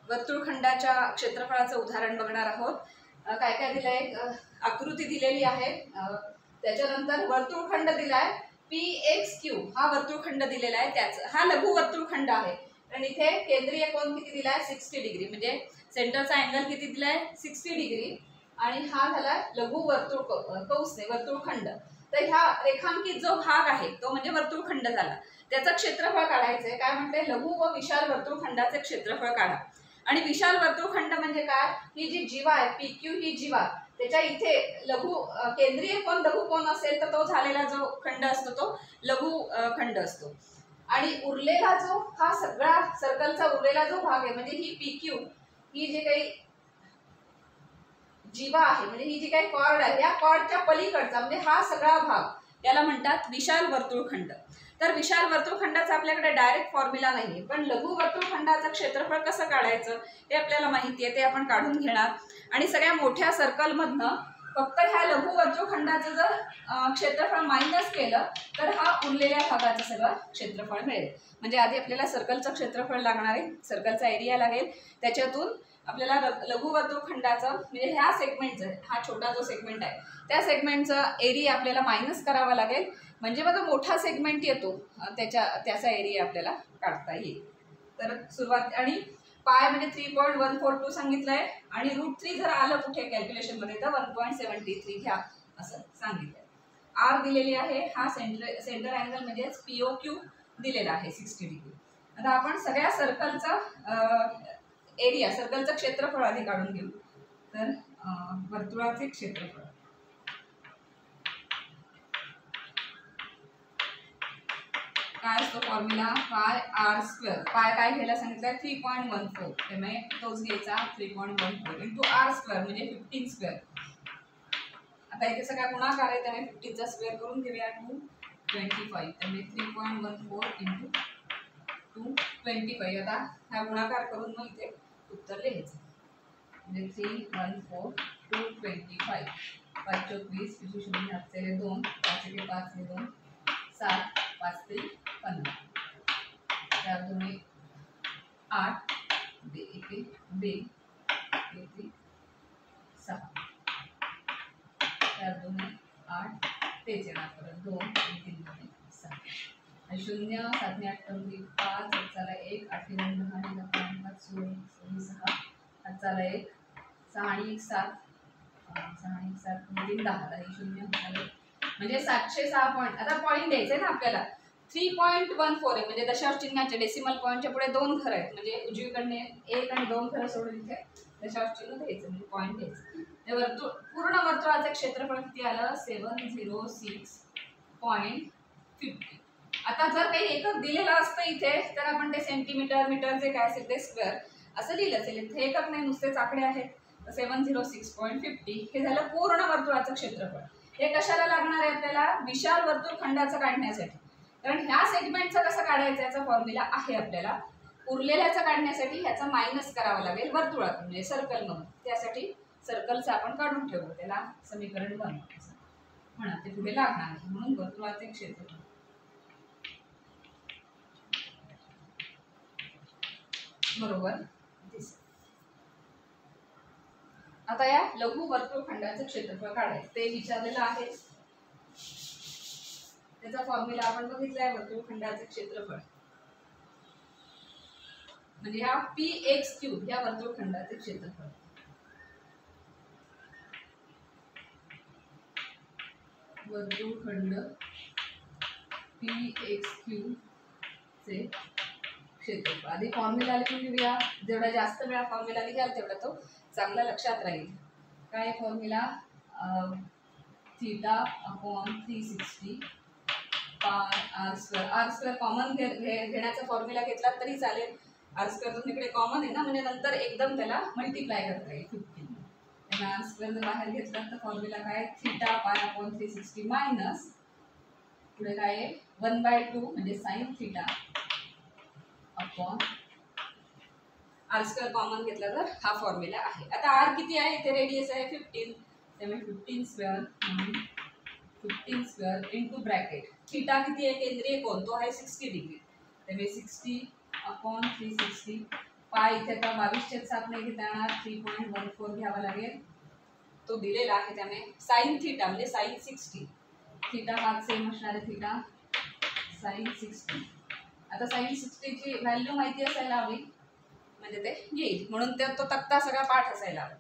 वर्तुळखंडाच्या क्षेत्रफळाचं उदाहरण बघणार आहोत। काय काय दिलंय, आकृती दिलेली आहे, त्याच्यानंतर वर्तुळखंड दिलाय PXQ हा वर्तुळखंड दिलेला आहे, त्याच हा लघु वर्तुळखंड आहे। आणि इथे केंद्रीय कोन किती दिलाय 60 डिग्री, म्हणजे सेंटरचा अँगल किती दिलाय 60 डिग्री, आणि हा झाला लघु वर्तुळखंड। तर ह्या रेखांकित जो भाग आहे तो म्हणजे वर्तुळखंड झाला, त्याचं क्षेत्रफळ काढायचंय। काय म्हणते, लघु व विशाल वर्तुळखंडाचे क्षेत्रफळ काढा। आणि विशाल वर्तुळखंड म्हणजे काय, ही जी जीवा आहे PQ ही जीवा, त्याच्या इथे लघु केंद्रीय कोन लघु कोन असेल तर तो झालेला जो खंड असतो तो लघु खंड असतो। आणि उरलेला जो हा सगळा सर्कलचा उरलेला जो भाग आहे, म्हणजे ही PQ ही जी काही जीवा आहे, म्हणजे ही जी काही कॉर्ड आहे, या कॉर्डच्या पलीकडचा म्हणजे हा सगळा भाग याला म्हणतात विशाल वर्तुळखंड। तर विशाल वर्तुळखंडाचा आपल्याकडे डायरेक्ट फॉर्म्युला नाहीये, पण लघु वर्तुळखंडाचं क्षेत्रफळ कसं काढायचं हे आपल्याला माहिती आहे, ते आपण काढून घेणार। आणि सगळ्या मोठ्या सर्कल मधनं फक्त ह्या लघु वर्तुळखंडाचं जर क्षेत्रफळ मायनस केलं तर हा उरलेल्या भागाचं सगळं क्षेत्रफळ मिळेल। म्हणजे आधी आपल्याला सर्कलचं क्षेत्रफळ लागणार आहे, सर्कलचा एरिया लागेल, त्याच्यातून आपल्याला लघु वर्तुळखंडाचं म्हणजे ह्या सेगमेंटचं, हा छोटा जो सेगमेंट आहे त्या सेगमेंटचा एरिया आपल्याला मायनस करावा लागेल, म्हणजे मग मोठा सेगमेंट येतो त्याचा एरिया आपल्याला काढता येईल। तर सुरुवात, आणि पाय म्हणजे 3.142 सांगितलंय, आणि √3 जर आलं कुठे कॅल्क्युलेशन मध्ये तर 1.73 घ्या असं सांगितलंय। आर दिलेली आहे, हा सेंटर अँगल म्हणजे POQ दिलेला आहे 60 डिग्री। आता आपण सगळ्या सर्कलचा एरिया, सर्कलचं क्षेत्रफळ आधी काढून घेऊ। तर वर्तुळाचे क्षेत्रफळ काय असतो फॉर्म्युला, पाय r²। पाय काय घ्यायला सांगितलंय 3.14, त्यामुळे तोच घ्यायचा 3.14 इंटू r² म्हणजे 15²। आता इथे सगळा गुणाकार आहे, त्यामुळे 15 चा स्क्वेअर करून घेऊया 225, त्यामुळे 3.14 इंटू 225। आता हा गुणाकार करून मग इथे उत्तर लिहायचं, म्हणजे 314 225, 5 चौक 20, 0 हातचे 2, 5 एके 5 ने 2, 7, 5 ते 15, 4 2 8, 2 एके 2, 1 6, 4 2 8, तेच येणार परत 2 3 2 6, 0 7 ने 8 5, 1 8 2 10 5 16 6, 1 6 आणि 1 7, 6 आणि 1 7 3 10, 0 म्हणजे 706 पॉईंट। आता पॉईंट द्यायचे ना आपल्याला, 3.14 आहे, म्हणजे दशांश चिन्हाचे डेसिमल पॉईंटच्या पुढे 2 घर आहेत, म्हणजे उजवीकडने 1 आणि 2 घर सोडून इथे दशांश चिन्ह द्यायचं, म्हणजे पॉईंट द्यायचं। पूर्ण वर्तुळाचं क्षेत्रफळ किती आलं 706.50। आता जर काही एकक दिलेलं असतं इथे तर आपण ते सेंटीमीटर मीटर जे काय असेल ते स्क्वेअर असं लिहिलं असेल, इथे एकक नाही, नुसतेच आकडे आहेत। 706.50 हे झालं पूर्ण वर्तुळाचं क्षेत्रफळ। हे कशाला लागणार आहे आपल्याला, विशाल वर्तुळखंडाचं काढण्यासाठी, कारण ह्या सेगमेंटचं कसं काढायचं याचा फॉर्म्युला आहे आपल्याला। उरलेल्याचं काढण्यासाठी ह्याचा मायनस करावा लागेल वर्तुळातून, म्हणजे सर्कल म्हणून, त्यासाठी सर्कलचं आपण काढून ठेवू, त्याला समीकरण बनवायचं म्हणा, ते पुढे लागणार आहे, म्हणून वर्तुळाचे क्षेत्रफळ बरोबर दिसेल। आता या लघु वर्तुळखंडाचं क्षेत्रफळ काढायचं, ते विचारलेलं आहे, त्याचा फॉर्म्युला आपण बघितलाय। वर्तुळखंडाचे क्षेत्रफळ म्हणजे हा PXQ या वर्तुळखंडाचे क्षेत्रफळ, वर्तुळखंड PXQ चे क्षेत्रफळ। आधी फॉर्म्युला लिहून घेऊया, जेवढा जास्त वेळा फॉर्म्युला लिहाल तेवढा तो चांगला लक्षात राहील। काय फॉर्म्युला, θ/360 पाय r²। कॉमन घेण्याचा फॉर्म्युला घेतला तरी चालेल, r² इकडे कॉमन आहे ना, म्हणजे नंतर एकदम त्याला मल्टिप्लाय करता येईल 15, त्यामुळे r² जर बाहेर घेतला तर फॉर्म्युला काय θ/360 मायनस पुढे काय आहे 1/2 म्हणजे sin θ अपॉन r² कॉमन घेतला तर हा फॉर्म्युला आहे। आता r किती आहे, इथे रेडियस आहे 15, त्यामुळे 15² 15² इंटू ब्रॅकेट θ किती आहे केंद्रीय कोन तो आहे 60 डिग्री, त्यामुळे 60/360 पाय इथे आता 22/7 नाही घेता येणार, 3.14 घ्यावा लागेल, तो दिलेला आहे. त्यामुळे साइन थीटा म्हणजे साइन 60, थीटा हा सेम असणार आहे, थीटा साइन 60. आता साइन 60 ची व्हॅल्यू माहिती असायला हवी म्हणजे ते येईल, म्हणून तो तक्ता सगळा पाठ असायला हवा.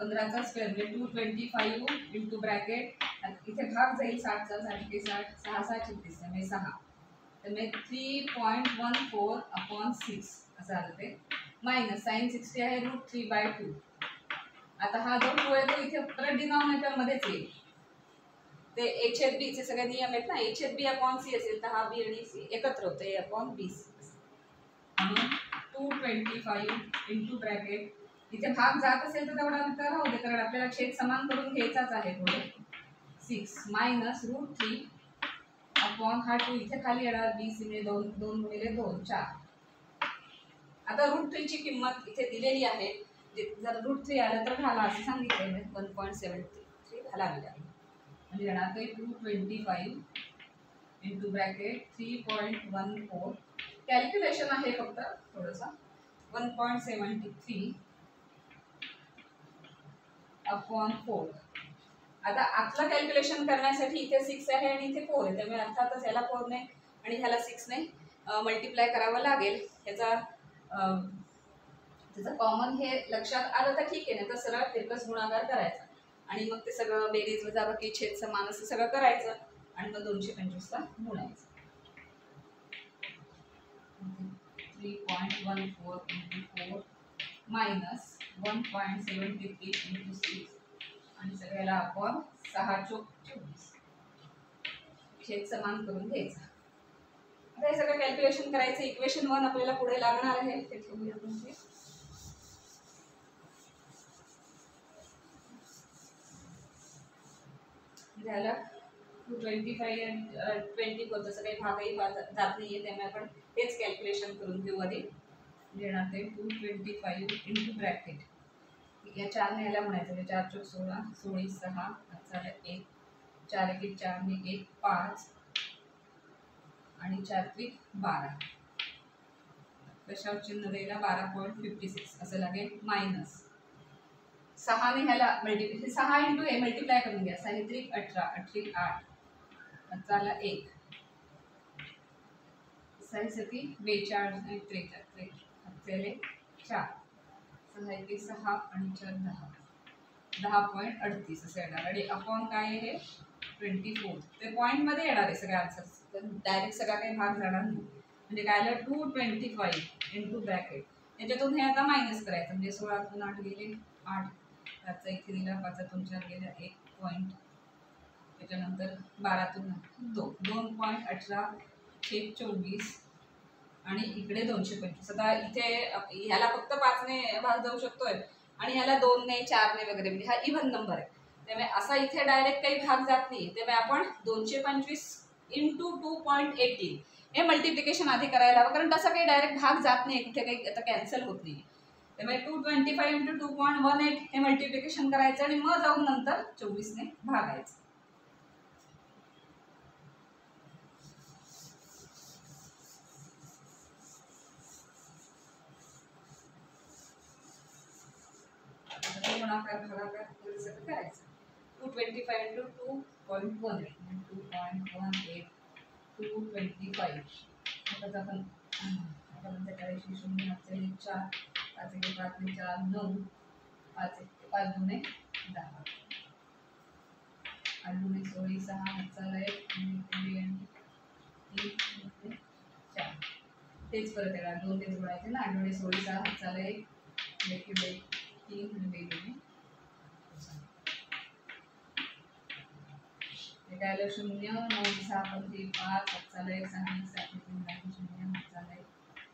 15चा स्क्वेअर म्हणजे 225 इंटू ब्रॅकेट, इथे भाग जाईल 60चा, 60 ते 60, 6 6 36 म्हणजे 6, त्यामुळे 3.14/6 असं आलं ते, मायनस साइन 60 आहे √3/2. आता हा जो 2 आहे तो इथे परत डिनॉमिनेटर मध्येच येईल. ते h/b चे सगळे नियम आहेत ना, h/b/c असेल तर हा b आणि c एकत्र होतं a/bc. म्हणून 225 इंटू ब्रॅकेट, इथे भाग जात असेल तर तेवढा अंतर राहू दे, कारण आपल्याला छेद समान करून घ्यायचाच आहे पुढे. 6 मायनस √3 अपॉन हा 2 इथे खाली येणार, bc म्हणजे 2 2 गुणिले 2 4. आता √3 ची किंमत इथे दिलेली आहे, जर √3 आलं तर घाला असं सांगितलंय, 1.73 घालावी लागेल. म्हणजे येणार ते 225 इंटू ब्रॅकेट 3.14, कॅल्क्युलेशन आहे फक्त थोडंसं, 1.73 अपॉन 4. आता आतलं कॅल्क्युलेशन करण्यासाठी इथे 6 आहे आणि इथे 4 आहे, त्यामुळे अर्थातच ह्याला 4 ने आणि ह्याला 6 ने मल्टिप्लाय करावं लागेल. त्याचं कॉमन हे लक्षात आलं तर ठीक आहे, नाही तर सरळ तिरकस गुणाकार करायचा आणि मग ते सगळं बेरीज वजाबाकी छेद समान असं सगळं करायचं आणि मग 225ला गुणायचं. 3.14 इंटू 4 मायनस 1.73 इंटू 6 आणि सगळ्याला आपण 6 चोक 24 छेद समान करून घ्यायचं. आता हे सगळं कॅल्क्युलेशन करायचं. इक्वेशन 1 आपल्याला पुढे लागणार आहे, ते ठेवूया तुमचे. झालं 225 आणि 24 तसं काही भागही जात नाहीये, त्यामुळे आपण तेच कॅल्क्युलेशन करून घेऊ आधी. येणार ते 225 इंटू ब्रॅकेट, या 4 ने याला म्हणायचं, 4 चोक 16, 16 6 झालं 1, 4 1 4 ने 1 5 आणि 4 3 12, दशांश चिन्ह द्यायला 12.56 असं लागेल. मायनस 6 ने ह्याला मल्टिप्लाय, 6 इंटू हे मल्टिप्लाय करून घ्या, 6 3 18, 8 8 झाला 1, 6 7 42 आणि 43 झाले 4, 6 1 6 आणि 4 10, 10.38 असं येणार. आणि अपॉन काय आहे 24, ते पॉईंट मध्ये येणार आहे सगळे आन्सर्स, डायरेक्ट सगळा काही भाग जाणार नाही. म्हणजे काय आलं 225 इंटू ब्रॅकेट, याच्यातून हे आता मायनस करायचं, म्हणजे 16तून 8 गेले 8, 5चा इथे दिला, 5तून 4 गेला 1 पॉईंट, त्याच्यानंतर 12तून 2, 2.18/24 आणि इकडे 225. आता इथे ह्याला फक्त 5 ने भाग जाऊ शकतोय आणि ह्याला 2 ने 4 ने वगैरे, म्हणजे हा इव्हन नंबर आहे, त्यामुळे असा इथे डायरेक्ट काही भाग जात नाही. त्यामुळे आपण 225 इंटू 2.18 हे मल्टिप्लिकेशन आधी करायला हवं, कारण तसा काही डायरेक्ट भाग जात नाही, कुठे काही आता कॅन्सल होत नाही. त्यामुळे 225 इंटू 2.18 हे मल्टिप्लिकेशन करायचं आणि मग जाऊन नंतर 24 ने भागायचं. गुणाकार भागाकार सगळं करायचं. 225 इंटू 2.18 2.18 225. आता आपण करायची 0 4, 5 1 5 ने 4 9, 5 1 5 2 10, 8 2 16 6 चाला 1 3 4, तेच परत येणार 2 तेच जोडायचे ना, 8 2 16 6 चाला 1 3 3 काय आलं 0 9 6 5 5 चाला 1 6 7 3 0 चाला 1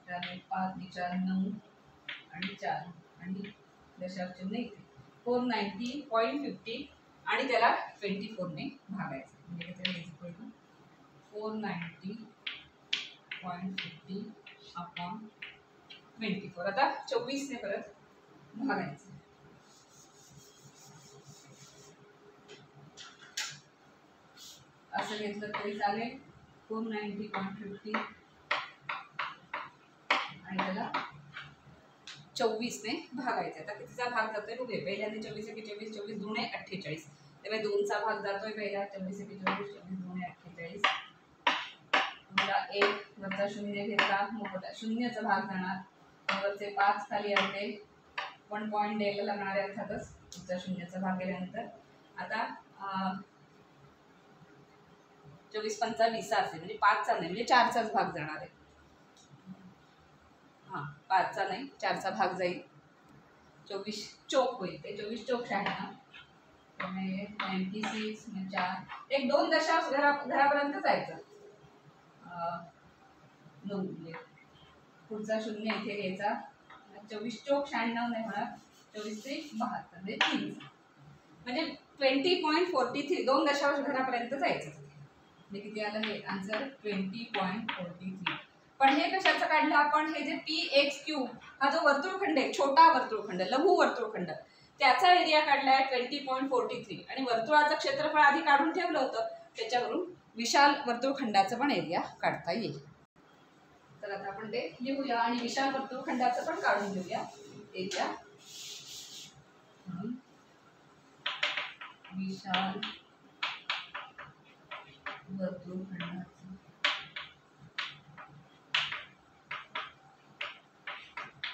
4 5 4 9 आणि 4 आणि दशांश चिन्ह इथे 490.50 आणि त्याला 24 ने भागायचं, म्हणजे त्याला इक्वल टू 490.50 अपॉन 24. आता 24 ने परत भागायचं. असं घेतलं तरी चालेल. 490.50 आणि त्याला 24ने भागायचं. आता कितीचा भाग जातोय बघूया. पहिल्यांदा 24 एके 24, 24 दुणे 48. त्यामुळे 2चा भाग जातोय पहिला. 24 एके 24, 24 दुणे 48. मला 1 वरचा 0 घेतला, मग शून्याचा भाग जाणार, वरचे 5 खाली आणले, 1 पॉईंट द्यायला लागणार आहे अर्थातच पुढचा शून्याचा भाग गेल्यानंतर. आता 24 पंचा 20 असेल, म्हणजे 5चा नाही, म्हणजे 4चाच भाग जाणार आहे. हां, 5चा नाही 4चा भाग जाईल. 24 चौक होईल, ते 24 चौक 96. त्यामुळे 96 म्हणजे 4, एक 2 दशांश घरापर्यंत जायचं. 9 पुढचा 0 इथे घ्यायचा. 24 चौक 96 नाही होणार, 24 ते 72 म्हणजे 3, म्हणजे 20.43, 2 दशांश घरापर्यंत जायचं. म्हणजे किती आलं हे आन्सर 20.43. पण हे कशाचं काढलं आपण, हे जे PXQ हा जो वर्तुळखंड आहे, छोटा वर्तुळखंड, लघु वर्तुळखंड, त्याचा एरिया काढला आहे 20.43. आणि वर्तुळाचं क्षेत्रफळ आधी काढून ठेवलं होतं, त्याच्यावरून विशाल वर्तुळखंडाचं पण एरिया काढता येईल. तर आता आपण ते लिहूया आणि विशाल वर्तुळखंडाचं पण काढून घेऊया एरिया. विशाल वर्तुळखंडाचं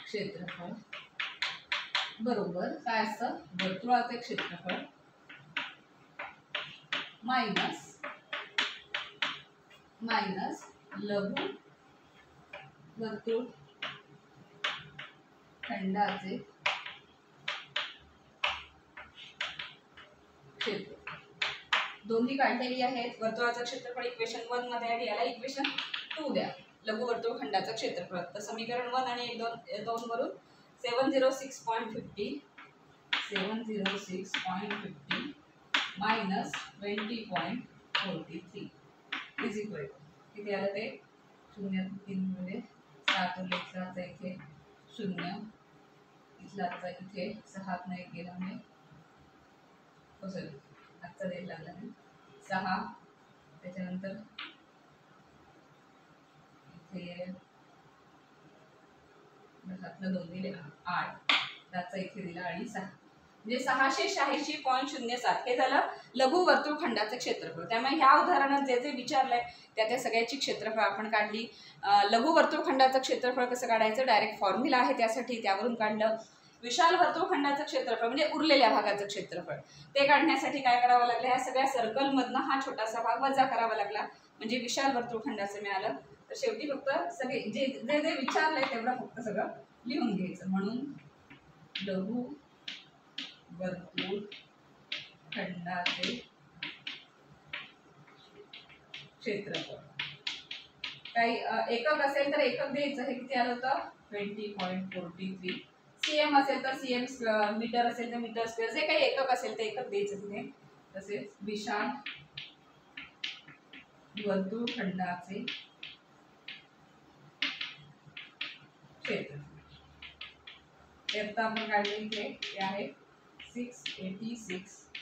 क्षेत्रफळ बरोबर काय असतं, वर्तुळाचे क्षेत्रफळ मायनस लघु वर्तुळखंडाचे क्षेत्रफळ. दोन्ही काढलेली आहेत. वर्तुळाचं क्षेत्रफळ इक्वेशन 1 मध्ये आहे, याला इक्वेशन 2 द्या. लघु वर्तुळखंडाचं क्षेत्रफळ तर समीकरण 1 आणि 2 वरून 706.50 मायनस 20.43 इज इक्वल किती आलं ते 0 3 मध्ये 7 उरलेला इथे 0 इथलाचा इथे 6 नाही गेला म्हणजे कसं आजचा द्यायला लागला नाही 6, त्याच्यानंतर इथे 2 दिले 8, त्याचा इथे दिला आणि 6 म्हणजे 686.07 हे झालं लघु वर्तुळखंडाचे क्षेत्रफळ. त्यामुळे ह्या उदाहरणात जे जे विचारलंय त्या सगळ्याची क्षेत्रफळ आपण काढली. लघु वर्तुळखंडाचं क्षेत्रफळ कसं काढायचं, डायरेक्ट फॉर्म्युला आहे त्यासाठी, त्यावरून काढलं. विशाल वर्तुळखंडाचं क्षेत्रफळ म्हणजे उरलेल्या भागाचं क्षेत्रफळ, ते काढण्यासाठी काय करावं लागलं, ह्या सगळ्या सर्कलमधनं हा छोटासा भाग वजा करावा लागला, म्हणजे विशाल वर्तुळखंडाचं मिळालं. तर शेवटी फक्त सगळे जे जे जे विचारलंय तेवढं फक्त सगळं लिहून घ्यायचं. म्हणून लघु वर्तुळखंडाचे क्षेत्रफळ काही एकक असेल तर एकक द्यायचं. हे किती आलं होतं 20.43. CM असेल तर CM, मीटर असेल तर मीटर स्क्वेअर, जे काही एकक असेल ते एकक द्यायचं तिथे. तसेच विशाल वर्तुळखंडाचे क्षेत्रफळ आपण काढले इथे ते आहे 686.07.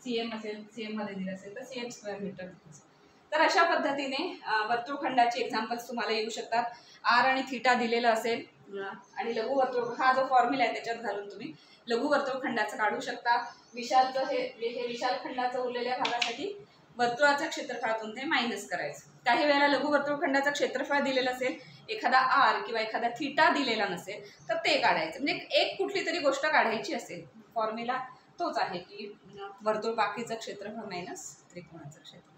CM असेल, CM मध्ये दिलं असेल तर CM स्क्वेअर मीटर दिलं. तर अशा पद्धतीने वर्तुळखंडाचे एक्झाम्पल्स तुम्हाला येऊ शकतात. R आणि थीटा दिलेलं असेल आणि लघु वर्तुळ हा जो फॉर्म्युला आहे त्याच्यात घालून तुम्ही लघु वर्तुळखंडाचं काढू शकता. विशालचं हे विशाल खंडाचं उरलेल्या भागासाठी वर्तुळाच्या क्षेत्रफळातून ते मायनस करायचं. काही वेळेला लघु वर्तुळखंडाचं क्षेत्रफळ दिलेलं असेल, एखादा R किंवा एखादा थीटा दिलेला नसेल तर ते काढायचं. म्हणजे एक कुठली तरी गोष्ट काढायची असेल, फॉर्म्युला तोच आहे की वर्तुळ बाकीचं क्षेत्रफळ मायनस त्रिकोणाचं क्षेत्रफळ.